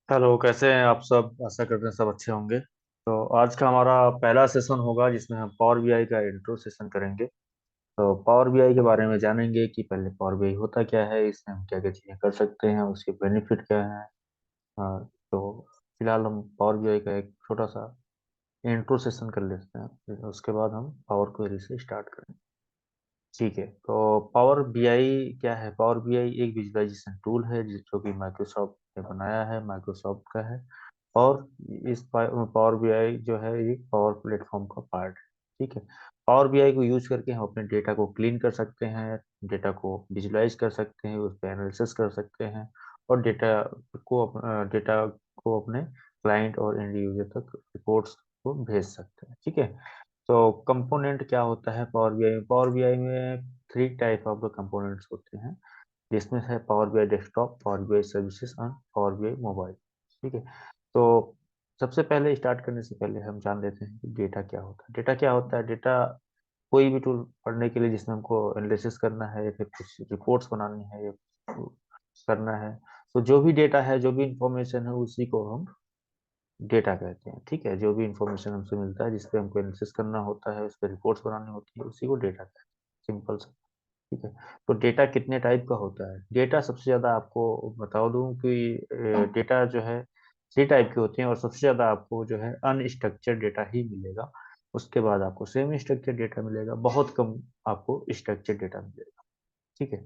Hello, कैसे हैं आप सब? आशा करते हैं सब अच्छे होंगे। तो आज का हमारा पहला सेशन होगा जिसमें हम पावर बीआई का इंट्रो सेशन करेंगे। तो पावर बीआई के बारे में जानेंगे कि पहले पावर बीआई होता क्या है, इसमें हम क्या क्या चीज़ें कर सकते हैं, उसके बेनिफिट क्या हैं। तो फिलहाल हम पावर बीआई का एक छोटा सा इंट्रो सेशन कर लेते हैं, फिर उसके बाद हम पावर क्वेरी से स्टार्ट करेंगे। ठीक है, तो पावर बीआई क्या है? पावर बीआई एक विजुअलाइजेशन टूल है जो कि माइक्रोसॉफ्ट ने बनाया है, माइक्रोसॉफ्ट का है। और इस पावर बीआई जो है ये पावर प्लेटफॉर्म का पार्ट है। ठीक है, पावर बीआई को यूज करके हम अपने डेटा को क्लीन कर सकते हैं, डेटा को विजुलाइज कर सकते हैं, उस पर एनालिसिस कर सकते हैं और डेटा को अपने क्लाइंट और एंड यूजर तक रिपोर्ट्स को भेज सकते हैं। ठीक है, तो कंपोनेंट क्या होता है पावर बीआई में? पावर बीआई में three type of the components होते हैं, जिसमें है power BI desktop, power BI services और पावर बीआई मोबाइल। ठीक है, तो सबसे पहले स्टार्ट करने से पहले हम जान लेते हैं कि डेटा क्या होता है। डेटा क्या होता है? डेटा कोई भी टूल पढ़ने के लिए जिसमें हमको एनालिसिस करना है या फिर कुछ रिपोर्ट्स बनानी है या कुछ करना है, तो जो भी डेटा है, जो भी इंफॉर्मेशन है, उसी को हम डेटा कहते हैं। ठीक है, जो भी इंफॉर्मेशन हमसे मिलता है जिस पे हमको एनालिसिस करना होता है, उस पर रिपोर्ट्स बनानी होती है, उसी को डेटा कहते हैं, सिंपल सा। ठीक है, तो डेटा कितने टाइप का होता है? डेटा सबसे ज्यादा आपको बता दूं कि डेटा जो है थ्री टाइप के होते हैं, और सबसे ज्यादा आपको जो है अनस्ट्रक्चर्ड डेटा ही मिलेगा। उसके बाद आपको सेमी स्ट्रक्चर्ड डेटा मिलेगा, बहुत कम आपको स्ट्रक्चर्ड डेटा मिलेगा। ठीक है,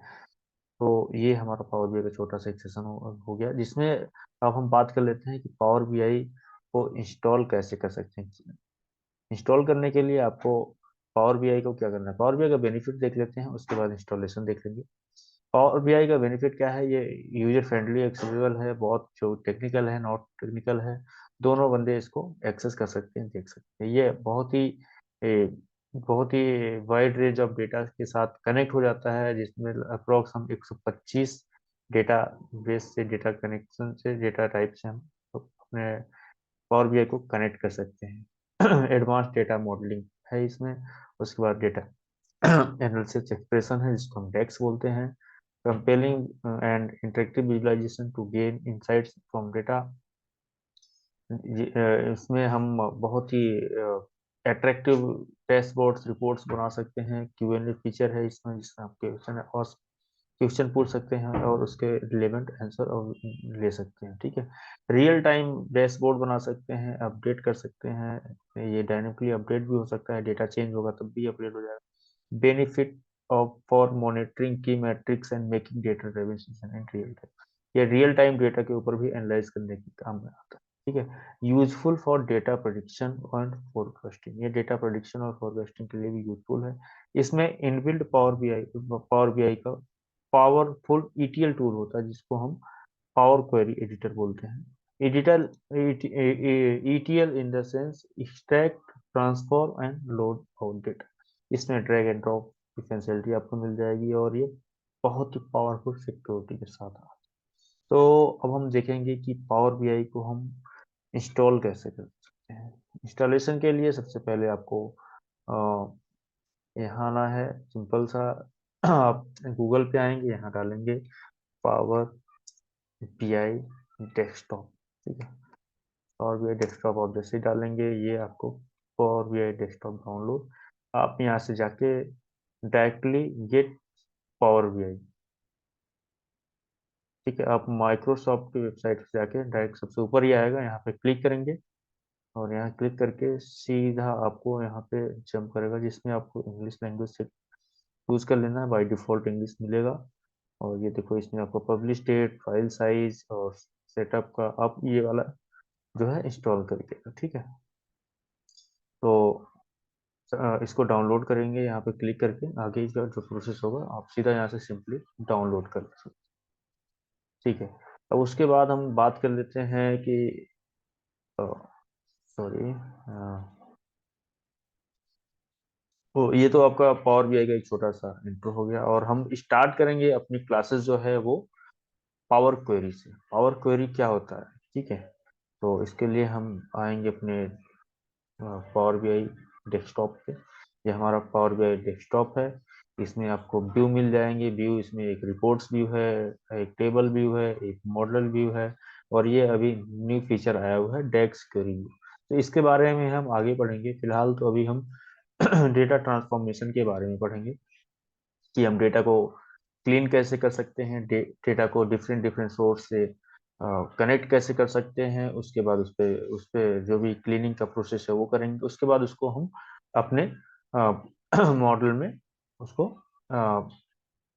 तो ये हमारा पावर बीआई का छोटा सा एक सेशन हो गया, जिसमें अब हम बात कर लेते हैं कि पावर बीआई को इंस्टॉल कैसे कर सकते हैं। इंस्टॉल करने के लिए आपको पावर बीआई को क्या करना है, पावर बीआई का बेनिफिट देख लेते हैं, उसके बाद इंस्टॉलेशन देख लेंगे। पावर बीआई का बेनिफिट क्या है? ये यूजर फ्रेंडली, एक्सेसिबल है, बहुत जो टेक्निकल है, नॉट टेक्निकल है, दोनों बंदे इसको एक्सेस कर सकते हैं, देख सकते हैं। ये बहुत ही वाइड रेंज ऑफ डेटा के साथ कनेक्ट हो जाता है, जिसमें अप्रोक्स हम 125 डेटा बेस से, डेटा कनेक्शन से, डेटा टाइप से हम अपने पावर बीआई को कनेक्ट कर सकते हैं। एडवांस डेटा मॉडलिंग है इसमें। उसके बाद डेटा एनालिसिस एक्सप्रेशन है, जिसको हम डेक्स बोलते हैं। Compelling and interactive visualisation to gain insights from data. इसमें हम बहुत ही अट्रैक्टिव डैशबोर्ड्स, रिपोर्ट्स बना सकते हैं। क्यूएनए फीचर है इसमें, जिसमें आप क्वेश्चन पूछ सकते हैं और उसके रिलेवेंट आंसर और ले सकते हैं। ठीक है, रियल टाइम डैशबोर्ड बना सकते हैं, अपडेट कर सकते हैं। ये डायनेमिकली अपडेट भी हो सकता है, डेटा चेंज होगा तब भी अपडेट हो जाएगा। बेनिफिट ऑफ फॉर मॉनिटरिंग की matrix and making data driven decision in real time. ये रियल टाइम डेटा के ऊपर भी एनालाइज करने के काम में आता है। ठीक है, useful for data prediction and forecasting. ये डेटा प्रोडिक्शन और फोरकास्टिंग के लिए भी यूजफुल है। इसमें इनबिल्ट पावर बीआई का पावरफुल ईटीएल टूल होता है, जिसको हम पावर क्वेरी एडिटर बोलते हैं। Editor ETL in the sense extract, transform and load out data. इसमें ड्रैग एंड ड्रॉप की फैसिलिटी आपको मिल जाएगी, और ये बहुत ही पावरफुल सिक्योरिटी के साथ आता है। तो अब हम देखेंगे कि पावर बीआई को हम इंस्टॉल कैसे कर सकते हैं। इंस्टॉलेशन के लिए सबसे पहले आपको यहाँ आना है, सिंपल सा। आप गूगल पे आएंगे, यहाँ डालेंगे पावर बीआई डेस्कटॉप। ठीक है, पावर बीआई डेस्कटॉप आप जैसे ही डालेंगे, ये आपको पावर बीआई डेस्कटॉप डाउनलोड। आप यहाँ से जाके डायरेक्टली गेट पावर बीआई। ठीक है, आप माइक्रोसॉफ्ट की वेबसाइट पे जाके डायरेक्ट सबसे ऊपर ही आएगा, यहाँ पे क्लिक करेंगे और यहाँ क्लिक करके सीधा आपको यहाँ पे जंप करेगा, जिसमें आपको इंग्लिश लैंग्वेज से चूज कर लेना है। बाय डिफॉल्ट इंग्लिश मिलेगा। और ये देखो, इसमें आपको पब्लिश डेट, फाइल साइज और सेटअप का आप ये वाला जो है इंस्टॉल करके। ठीक है, तो इसको डाउनलोड करेंगे, यहाँ पे क्लिक करके आगे का जो प्रोसेस होगा आप सीधा यहाँ से सिंपली डाउनलोड कर सकते। ठीक है, अब उसके बाद हम बात कर लेते हैं कि सॉरी, तो ये तो आपका पावर बीआई का एक छोटा सा इंट्रो हो गया, और हम स्टार्ट करेंगे अपनी क्लासेस जो है वो पावर क्वेरी से। पावर क्वेरी क्या होता है? ठीक है, तो इसके लिए हम आएंगे अपने पावर बीआई डेस्कटॉप पे। ये हमारा पावर बीआई डेस्कटॉप है। इसमें आपको व्यू मिल जाएंगे। व्यू इसमें एक रिपोर्ट्स व्यू है, एक टेबल व्यू है, एक मॉडल व्यू है, और ये अभी न्यू फीचर आया हुआ है डेक्स क्वेरी व्यू। तो इसके बारे में हम आगे पढ़ेंगे। फिलहाल तो अभी हम डेटा ट्रांसफॉर्मेशन के बारे में पढ़ेंगे कि हम डेटा को क्लीन कैसे कर सकते हैं, डेटा को डिफरेंट डिफरेंट सोर्स से कनेक्ट कैसे कर सकते हैं। उसके बाद उस पे जो भी क्लीनिंग का प्रोसेस है वो करेंगे। उसके बाद उसको हम अपने मॉडल में उसको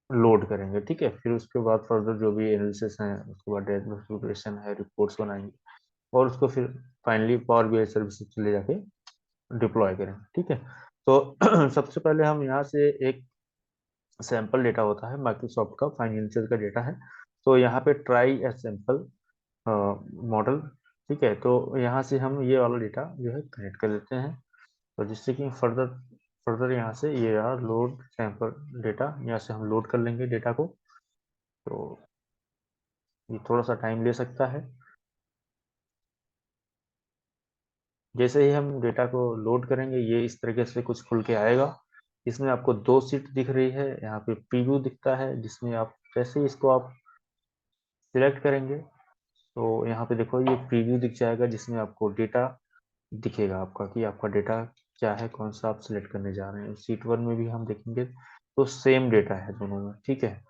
लोड करेंगे। ठीक है, फिर उसके बाद फर्दर जो भी एनालिसिस है, उसके बाद डेटा प्रिपरेशन है, रिपोर्ट्स बनाएंगे और उसको फिर फाइनली पावर बीआई सर्विसेज ले जाके डिप्लॉय करेंगे। ठीक है, तो सबसे पहले हम यहाँ से एक सैंपल डेटा होता है माइक्रोसॉफ्ट का फाइनेंशियल का डेटा है, तो यहाँ पे ट्राई ए सैंपल मॉडल। ठीक है, तो यहाँ से हम ये वाला डेटा जो है कनेक्ट कर देते हैं, तो जिससे कि फर्दर फर्दर यहाँ से ये रहा लोड सैंपल डेटा, यहाँ से हम लोड कर लेंगे डेटा को। तो ये थोड़ा सा टाइम ले सकता है। जैसे ही हम डेटा को लोड करेंगे ये इस तरीके से कुछ खुल के आएगा। इसमें आपको दो सीट दिख रही है, यहाँ पे प्रीव्यू दिखता है जिसमें आप जैसे ही इसको आप सिलेक्ट करेंगे तो यहाँ पे देखो ये प्रीव्यू दिख जाएगा जिसमें आपको डेटा दिखेगा आपका कि आपका डेटा क्या है, कौन सा आप सिलेक्ट करने जा रहे हैं। सीट वन में भी हम देखेंगे तो सेम डेटा है दोनों में। ठीक है,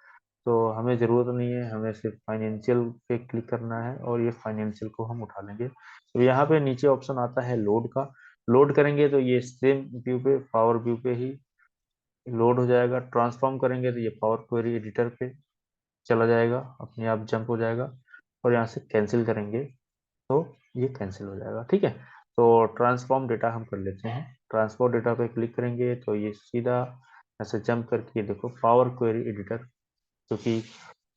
तो हमें ज़रूरत नहीं है, हमें सिर्फ फाइनेंशियल पे क्लिक करना है और ये फाइनेंशियल को हम उठा लेंगे। तो यहाँ पे नीचे ऑप्शन आता है लोड का, लोड करेंगे तो ये सेम व्यू पे पावर व्यू पे ही लोड हो जाएगा। ट्रांसफॉर्म करेंगे तो ये पावर क्वेरी एडिटर पे चला जाएगा, अपने आप जंप हो जाएगा। और यहाँ से कैंसिल करेंगे तो ये कैंसिल हो जाएगा। ठीक है, तो ट्रांसफॉर्म डेटा हम कर लेते हैं। ट्रांसफॉर्म डेटा पे क्लिक करेंगे तो ये सीधा ऐसे जंप करके देखो पावर क्वेरी एडिटर, क्योंकि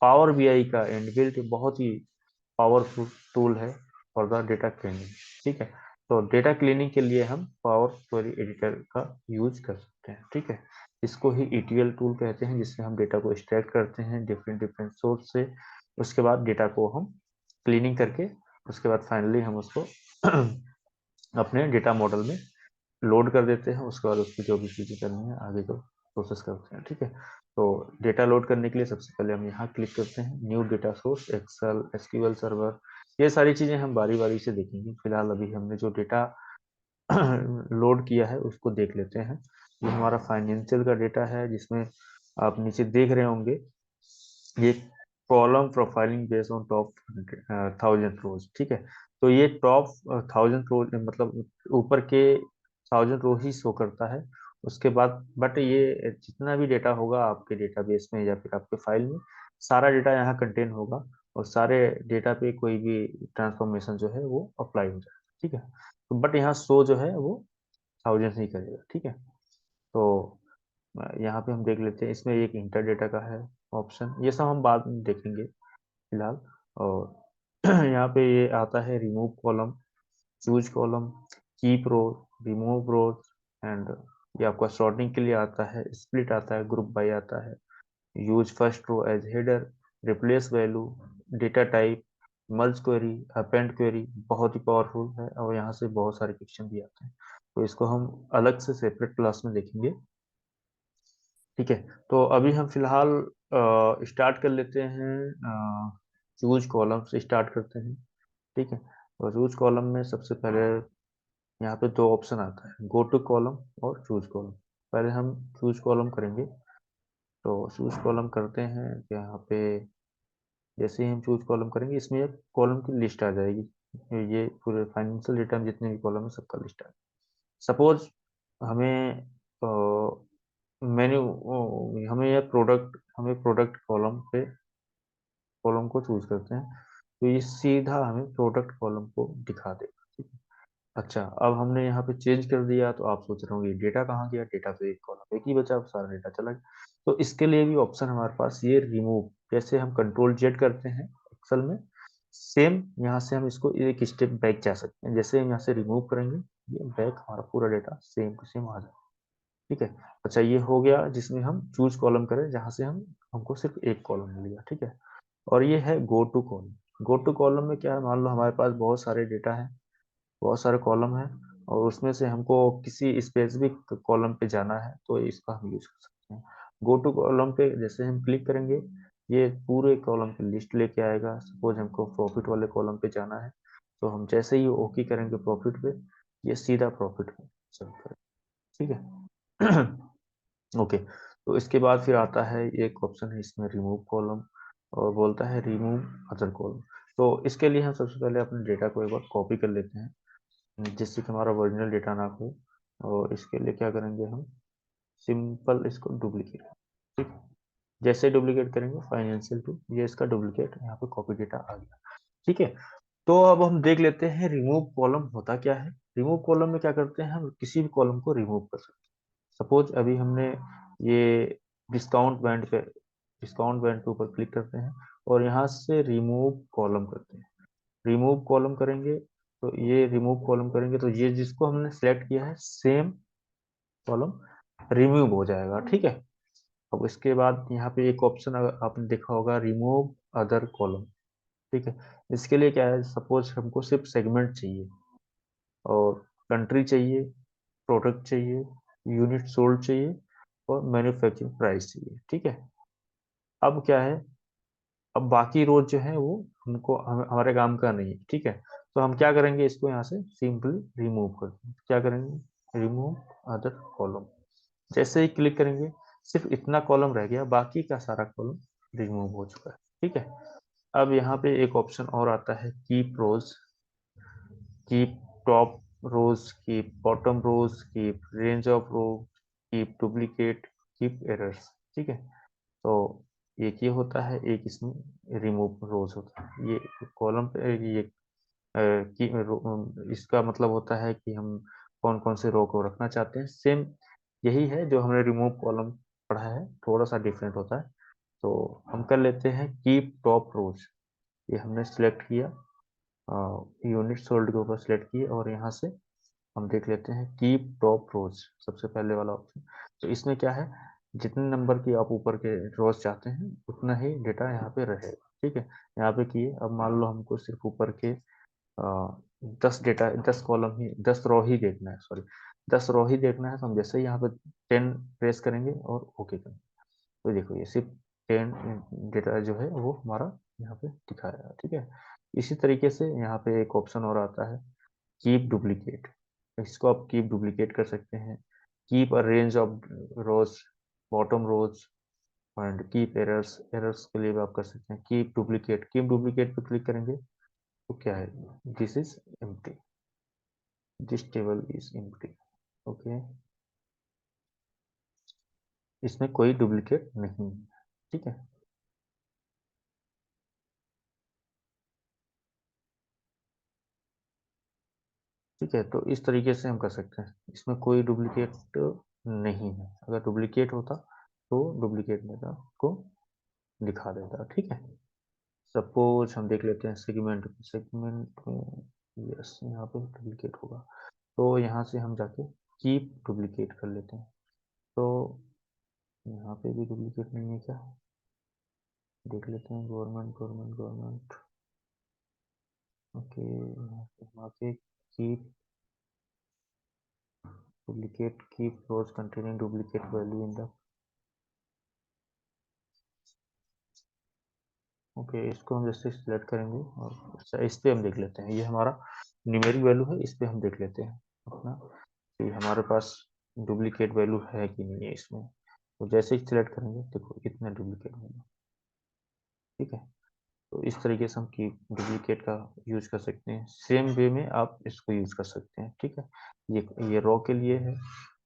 पावर बीआई का इनबिल्ट बहुत ही पावरफुल टूल है फॉर द डेटा क्लीनिंग। ठीक है, तो डेटा क्लीनिंग के लिए हम पावर क्वेरी एडिटर का यूज कर सकते हैं। ठीक है, इसको ही ईटीएल टूल कहते हैं, जिससे हम डेटा को एक्सट्रैक्ट करते हैं डिफरेंट डिफरेंट सोर्स से। उसके बाद डेटा को हम क्लीनिंग करके उसके बाद फाइनली हम उसको अपने डेटा मॉडल में लोड कर देते हैं। उसके बाद उसकी जो भी चीज़ें करनी है आगे को प्रोसेस करते हैं। ठीक है, तो डेटा लोड करने के लिए सबसे पहले हम यहाँ क्लिक करते हैं new data source, Excel, SQL server. ये सारी चीज़ें हम बारी बारी से देखेंगे। फिलहाल अभी हमने जो डेटा लोड किया है उसको देख लेते हैं। ये हमारा फाइनेंशियल का डेटा है जिसमें आप नीचे देख रहे होंगे ये column profiling based on top 1000 रोज। ठीक है, तो ये टॉप 1000 रोज मतलब ऊपर के 1000 रो ही शो करता है। उसके बाद बट ये जितना भी डेटा होगा आपके डेटाबेस में या फिर आपके फाइल में, सारा डेटा यहाँ कंटेन होगा और सारे डेटा पे कोई भी ट्रांसफॉर्मेशन जो है वो अप्लाई हो जाएगा। ठीक है, तो बट यहाँ शो जो है वो 1000 ही करेगा। ठीक है, तो यहाँ पे हम देख लेते हैं इसमें एक इंटर डेटा का है ऑप्शन, ये सब हम बाद में देखेंगे फिलहाल। और यहाँ पे ये आता है remove column, choose column, keep row, remove rows and ये आपका सॉर्टिंग के लिए आता है। स्प्लिट आता है, ग्रुप बाय आता है, use first row as header, replace value, data type, merge query, append query बहुत ही पावरफुल है। और यहाँ से बहुत सारे क्वेश्चन भी आते हैं, तो इसको हम अलग से सेपरेट क्लास में देखेंगे। ठीक है, तो अभी हम फिलहाल स्टार्ट कर लेते हैं, चूज कॉलम से स्टार्ट करते हैं। ठीक है, और चूज कॉलम में सबसे पहले यहाँ पे दो ऑप्शन आता है, गो टू कॉलम और चूज कॉलम। पहले हम चूज कॉलम करेंगे, तो चूज कॉलम करते हैं तो यहाँ पे जैसे ही हम चूज कॉलम करेंगे इसमें एक कॉलम की लिस्ट आ जाएगी। ये पूरे फाइनेंशियल डेटा में जितने भी कॉलम है सबका लिस्ट आ जाएगा। सपोज हमें मेन्यू हमें यह प्रोडक्ट हमें प्रोडक्ट कॉलम को चूज करते हैं तो ये सीधा हमें प्रोडक्ट कॉलम को दिखा देगा। ठीक है, अच्छा अब हमने यहाँ पे चेंज कर दिया तो आप सोच रहे होंगे डेटा कहाँ गया, डेटा तो एक कॉलम एक ही बचा, अब सारा डेटा चला गया। तो इसके लिए भी ऑप्शन हमारे पास ये रिमूव, जैसे हम कंट्रोल जेड करते हैं एक्सेल में, सेम यहाँ से हम इसको एक स्टेप बैक जा सकते हैं। जैसे हम यहाँ से रिमूव करेंगे ये बैक हमारा पूरा डेटा सेम टू सेम आ जाएगा। ठीक है, अच्छा ये हो गया जिसमें हम चूज कॉलम करें, जहां से हमको सिर्फ एक कॉलम मिल गया। ठीक है, और ये है go to column. Go to column में क्या है, मान लो हमारे पास बहुत सारे डेटा है, बहुत सारे कॉलम है और उसमें से हमको किसी स्पेसिफिक कॉलम पे जाना है तो इसका हम यूज कर सकते हैं। गो टू कॉलम पे जैसे हम क्लिक करेंगे ये पूरे कॉलम की लिस्ट लेके आएगा। सपोज हमको प्रॉफिट वाले कॉलम पे जाना है, तो हम जैसे ही ओके करेंगे प्रॉफिट पे, ये सीधा प्रॉफिट में चल करेगा। ठीक है। ओके, तो इसके बाद फिर आता है एक ऑप्शन है इसमें रिमूव कॉलम, और बोलता है रिमूव अदर कॉलम। तो इसके लिए हम सबसे पहले अपने डेटा को एक बार कॉपी कर लेते हैं, जिससे कि हमारा ओरिजिनल डेटा ना हो। और इसके लिए क्या करेंगे हम, सिंपल इसको डुप्लीकेट। ठीक, जैसे डुप्लीकेट करेंगे फाइनेंशियल टू, ये इसका डुप्लीकेट यहाँ पे कॉपी डेटा आ गया। ठीक है, तो अब हम देख लेते हैं रिमूव कॉलम होता क्या है। रिमूव कॉलम में क्या करते हैं, हम किसी भी कॉलम को रिमूव कर सकते हैं। सपोज अभी हमने ये डिस्काउंट बैंड के ऊपर क्लिक करते हैं और यहाँ से रिमूव कॉलम करते हैं। रिमूव कॉलम करेंगे तो ये रिमूव कॉलम करेंगे तो ये जिसको हमने सेलेक्ट किया है सेम कॉलम रिमूव हो जाएगा। ठीक है, अब इसके बाद यहाँ पे एक ऑप्शन आपने देखा होगा, रिमूव अदर कॉलम। ठीक है, इसके लिए क्या है, सपोज हमको सिर्फ सेगमेंट चाहिए और कंट्री चाहिए, प्रोडक्ट चाहिए, यूनिट सोल्ड चाहिए और मैन्युफैक्चरिंग प्राइस चाहिए। ठीक है, अब क्या है, अब बाकी रोज जो है वो हमारे काम का नहीं है। ठीक है, तो हम क्या करेंगे, इसको यहाँ से सिंपली रिमूव कर देंगे। क्या करेंगे, रिमूव अदर कॉलम। जैसे ही क्लिक करेंगे सिर्फ इतना कॉलम रह गया, बाकी का सारा कॉलम रिमूव हो चुका है। ठीक है, अब यहाँ पे एक ऑप्शन और आता है keep rows, keep top rows, keep bottom rows, keep range of row, keep duplicate, keep errors. ठीक है, तो एक ये होता है, एक इसमें रिमूव रोज होता है। ये कॉलम पे ये इसका मतलब होता है कि हम कौन कौन से रो को रखना चाहते हैं। सेम यही है जो हमने रिमूव कॉलम पढ़ा है, थोड़ा सा डिफरेंट होता है। तो हम कर लेते हैं कीप टॉप रोज, ये हमने सिलेक्ट किया, यूनिट सोल्ड के ऊपर सिलेक्ट किए और यहाँ से हम देख लेते हैं कीप टॉप रोज, सबसे पहले वाला ऑप्शन। तो इसमें क्या है, जितने नंबर की आप ऊपर के रोज चाहते हैं उतना ही डेटा यहाँ पे रहेगा। ठीक है, यहाँ पे किए, अब मान लो हमको सिर्फ ऊपर के 10 कॉलम ही, 10 रो ही देखना है, सॉरी 10 रो ही देखना है। तो हम जैसे ही यहाँ पे 10 प्रेस करेंगे और ओके करेंगे, तो देखो ये सिर्फ 10 डेटा जो है वो हमारा यहाँ पे दिखाया। ठीक है, इसी तरीके से यहाँ पे एक ऑप्शन और आता है कीप डुप्लीकेट, इसको आप कीप डुप्लीकेट कर सकते हैं। Keep a range of rows, bottom rows, and keep errors, errors के लिए भी आप कर सकते हैं कीप डुप्लीकेट। कीप डुप्लीकेट पे क्लिक करेंगे तो क्या है, this is empty, this table is empty. Okay, इसमें कोई डुप्लीकेट नहीं है। ठीक है, ठीक है, तो इस तरीके से हम कर सकते हैं, इसमें कोई डुप्लीकेट नहीं है। अगर डुप्लीकेट होता तो डुप्लीकेट मेरा को दिखा देता। ठीक है, सपोज हम देख लेते हैं सेगमेंट, सेगमेंट में यस यहाँ पे डुप्लीकेट होगा, तो यहाँ से हम जाके कीप डुप्लीकेट कर लेते हैं। तो यहाँ पे भी डुप्लीकेट नहीं है क्या, देख लेते हैं, गवर्नमेंट गवर्नमेंट गवर्नमेंट, ओके, यहाँ पे हम आके keep duplicate, keep rows containing duplicate value in the, okay, इसको हम जैसे सिलेक्ट करेंगे और इस पे हम देख लेते हैं, ये हमारा न्यूमेरिक वैल्यू है, इस पे हम देख लेते हैं अपना कि हमारे पास डुप्लीकेट वैल्यू है कि नहीं है इसमें। तो जैसे ही सिलेक्ट करेंगे देखो कितने डुप्लीकेट वैल्यू। ठीक है, तो इस तरीके से हम की डुप्लीकेट का यूज कर सकते हैं, सेम वे में आप इसको यूज कर सकते हैं। ठीक है, ये रो के लिए है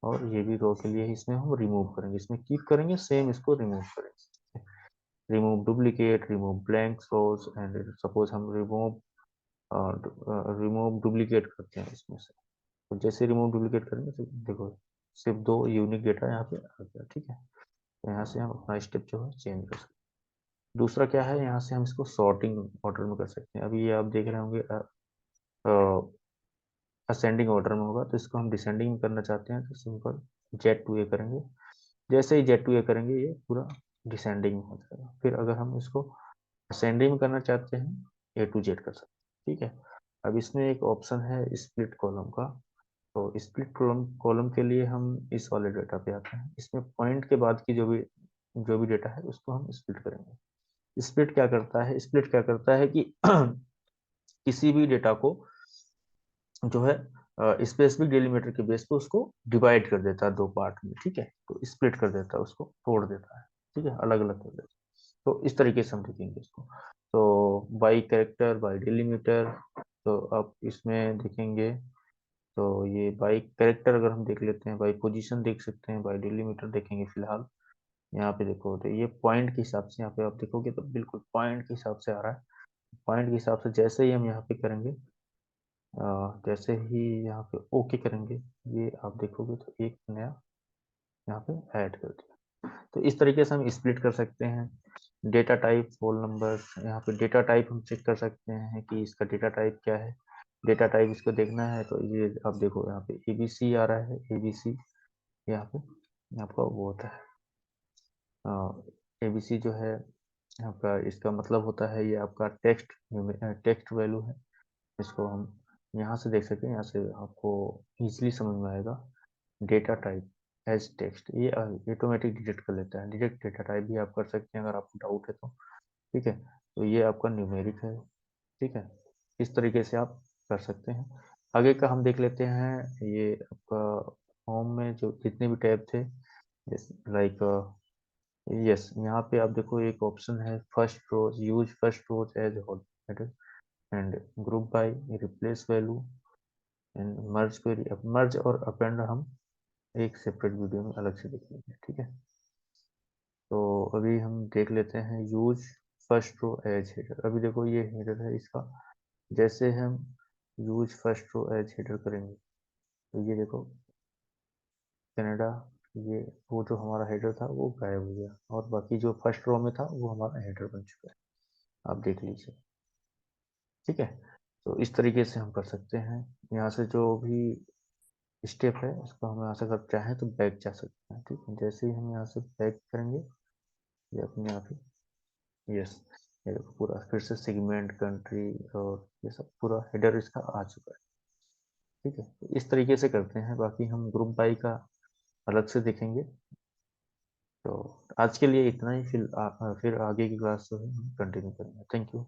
और ये भी रो के लिए है, इसमें हम रिमूव करेंगे, इसमें कीप करेंगे, सेम इसको रिमूव करेंगे। Remove duplicate, remove blank rows, and suppose हम रिमूव डुप्लीकेट करते हैं इसमें से। तो जैसे रिमूव डुप्लीकेट करेंगे तो देखो सिर्फ 2 यूनिक डेटा यहाँ पे आ गया। ठीक है, तो यहाँ से हम अपना स्टेप जो है चेंज कर सकते हैं। दूसरा क्या है, यहाँ से हम इसको सॉर्टिंग ऑर्डर में कर सकते हैं। अभी ये आप देख रहे होंगे असेंडिंग ऑर्डर में होगा, तो इसको हम डिसेंडिंग में करना चाहते हैं तो सिंपल जेड टू ए करेंगे। जैसे ही जेड टू ए करेंगे ये पूरा डिसेंडिंग में हो जाएगा। फिर अगर हम इसको असेंडिंग में करना चाहते हैं, ए टू जेड कर सकते हैं। ठीक है, अब इसमें एक ऑप्शन है स्प्लिट कॉलम का। तो स्प्लिट कॉलम कॉलम के लिए हम इस वाले डेटा पे आते हैं, इसमें पॉइंट के बाद की जो भी डेटा है उसको हम स्प्लिट करेंगे। स्प्लिट क्या करता है? स्प्लिट क्या करता है कि किसी भी डेटा को जो है स्पेसिफिक डेलीमीटर के बेस पे उसको डिवाइड कर देता है दो पार्ट में, ठीक है। तो स्प्लिट कर देता है, उसको तोड़ देता है, ठीक है, अलग अलग कर देता है। तो इस तरीके से हम देखेंगे इसको। तो बाई कैरेक्टर, बाई डेलीमीटर, तो अब इसमें देखेंगे। तो ये बाई कैरेक्टर अगर हम देख लेते हैं, बाई पोजीशन देख सकते हैं, बाई डेलीमीटर देखेंगे फिलहाल। यहाँ पे देखो, तो ये पॉइंट के हिसाब से, यहाँ पे आप देखोगे तो बिल्कुल पॉइंट के हिसाब से आ रहा है। पॉइंट के हिसाब से जैसे ही हम यहाँ पे करेंगे, जैसे ही यहाँ पे ओके करेंगे, ये आप देखोगे तो एक नया यहाँ पे ऐड कर दिया। तो इस तरीके से हम स्प्लिट कर सकते हैं। डेटा टाइप, होल नंबर, यहाँ पे डेटा टाइप हम चेक कर सकते हैं कि इसका डेटा टाइप क्या है। डेटा टाइप इसको देखना है तो ये आप देखो, यहाँ पे एबीसी आ रहा है, एबीसी यहाँ पे आपका वो होता है। एबीसी जो है आपका, इसका मतलब होता है ये आपका टेक्स्ट, टेक्स्ट वैल्यू है। इसको हम यहाँ से देख सकते हैं, यहाँ से आपको इजीली समझ में आएगा। डेटा टाइप एज टेक्स्ट, ये ऑटोमेटिक डिटेक्ट कर लेता है। डिटेक्ट डेटा टाइप भी आप कर सकते हैं अगर आपको डाउट है तो, ठीक है। तो ये आपका न्यूमेरिक है, ठीक है। इस तरीके से आप कर सकते हैं। आगे का हम देख लेते हैं। ये आपका होम में जो जितने भी टैब थे, लाइक यस, यहाँ पे आप देखो एक ऑप्शन है first rows, use first rows as whole header, and group by, replace value, and merge query. अब मर्ज और अपेंड हम एक सेपरेट वीडियो में अलग से देख लेंगे, ठीक है। तो अभी हम देख लेते हैं use first row as header. अभी देखो ये हेडर है इसका, जैसे हम use first row as header करेंगे तो ये देखो कनाडा, ये वो जो हमारा हेडर था वो गायब हो गया, और बाकी जो फर्स्ट रो में था वो हमारा हेडर बन चुका है। आप देख लीजिए, ठीक है। तो इस तरीके से हम कर सकते हैं। यहाँ से जो भी स्टेप है उसको हम यहाँ से अगर चाहें तो बैक जा सकते हैं, ठीक है। जैसे ही हम यहाँ से बैक करेंगे, ये अपने आप ही, यस, ये देखो पूरा फिर से सेगमेंट, कंट्री और ये सब पूरा हेडर इसका आ चुका है, ठीक है। तो इस तरीके से करते हैं। बाकी हम ग्रुप बाई का अलग से देखेंगे। तो आज के लिए इतना ही, फिर आगे की क्लास जो है हम कंटिन्यू करेंगे। Thank you.